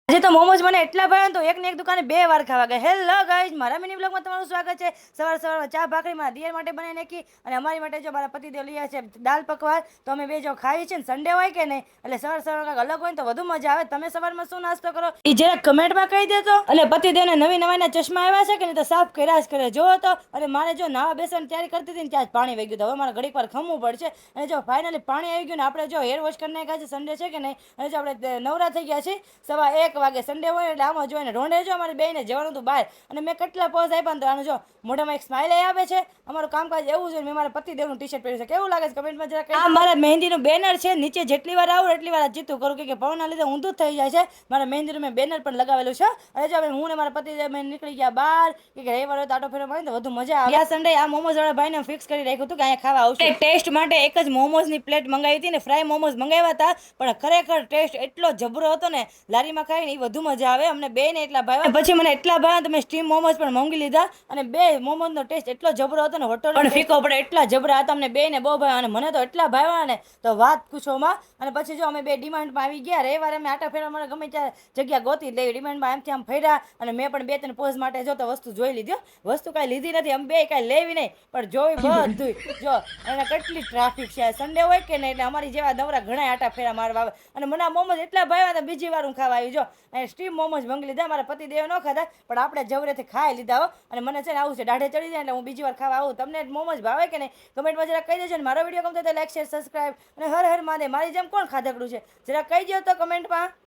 આજે તો મોમોઝ મને એટલા ભાવ્યા તો એક ને એક દુકાને 2 વાર ખાવા ગયા. હેલો ગાઈઝ, મારા મિની બ્લોગમાં તમારું સ્વાગત છે. સવારમાં ચા ભાખરી મારા દિયર માટે બનાવી નાખી અને અમારી માટે જો મારા પતિદેવ લઈ આવ્યા છે દાલ પકવાન. તો અમે બે જો ખાઈએ છીએ ને, સન્ડે હોય કે નહીં એટલે સવારમાં કંઈક અલગ હોય ને તો વધુ મજા આવે. તમે સવારમાં શું નાસ્તો કરો એ જરા કમેન્ટમાં કહી દેજો. અને પતિદેવને નવી નવાઈના ચશ્મા આવ્યા છે કે નહીં તો સાફ કર્યા જ કરે જો તો. અને મારે જો નાવા બેસવાની તૈયારી કરતી હતી ને ત્યાં જ પાણી વહી ગયું. હવે મારે ઘડીક વાર ખમવું પડશે. અને જો ફાઇનલી પાણી આવી ગયું ને આપણે જો હેર વોશ કરી નાખ્યા છે. સન્ડે છે કે નહીં અને જો આપણે નવરા થઈ ગયા છીએ 1:15 વાગે. સન્ડે હોય એટલે આમાં જોઈને રોંઢે જો અમારી બેને જવાનું હતું બહાર અને મેં કેટલા પોઝ આપ્યા તો આનું જો મોઢામાં એક સ્માઇલ આવે છે. અમારું કામકાજ એવું છે. મેં મારા પતિદેવનું ટી શર્ટ પહેર્યું છે. કેવું લાગે છે કમેન્ટમાં જરા કહી. આ મારા મહેંદીનું બેનર છે. નીચે જેટલી વાર આવું એટલી વાર જીતું કરું કે પવનના લીધે ઊંધું થઈ જાય છે. મારા મહેંદીનું મેં બેનર પણ લગાવેલું છે. અને જો હું ને મારા પતિદેવ મેં નીકળી ગયા બહાર કે રવિવાર હોય તો આટો ફેરો મારી તો વધુ મજા આવે. આ સન્ડે આ મોમોઝ વાળા ભાઈને ફિક્સ કરી રાખ્યું હતું કે અહીંયા ખાવા આવશે. ટેસ્ટ માટે એક જ મોમોઝની પ્લેટ મંગાવી હતી ને ફ્રાય મોમોઝ મંગાવ્યા હતા. પણ ખરેખર ટેસ્ટ એટલો જબરો હતો ને, લારીમાં ખાઈને એ વધુ મજા આવે. અમને બે ને એટલા ભાવ્યા. પછી મને એટલા ભાવ્યા તમે સ્ટીમ મોમોઝ પણ મંગી લીધા. અને બે મોમોઝનો ટેસ્ટ એટલો જબરો હતો ને, હોટલ પણ ફીકો પડે એટલા જબરા હતા. અમને બે ને બહુ ભાવ્યા અને મને તો એટલા ભાવ્યા ને તો વાત પૂછોમાં. અને પછી જો અમે બે ડિમાન્ડમાં આવી ગયા. રવિવારે અમે આટા ફેરવા મને ગમે ત્યાં જગ્યા ગોતી લેવી. ડિમાન્ડમાં આમથી આમ ફર્યા અને મેં પણ 2-3 પોઝ માટે જો તો વસ્તુ જોઈ લીધી. વસ્તુ કાંઈ લીધી નથી, અમે બે કાંઈ લેવી નહીં પણ જોઈ બધું જો. અને કેટલી ટ્રાફિક છે. સન્ડે હોય કે નહીં એટલે અમારી જેવા નવરા ઘણા આટા ફેરા મારવા આવે. અને મને આ મોમોઝ એટલા ભાવ્યા હતા બીજી વાર હું ખાવા આવી જો. અને સ્ટીમ મોમોઝ મંગી લીધા. મારા પતિદેવ ન ખાધા પણ આપણે જવરેથી ખાઈ લીધા હો. અને મને છે ને આવું છે દાઢે ચડી જાય એટલે હું બીજી વાર ખાવા આવું. તમને મોમોઝ ભાવે કે નહીં કમેન્ટમાં જરા કહી દેજો. ને મારો વિડીયો ગમતો તો લાઈક શેર સબસ્ક્રાઈબ અને હર હર મહાદેવ. મારી જેમ કોણ ખાધકડું છે જરા કહી દો તો કમેન્ટમાં.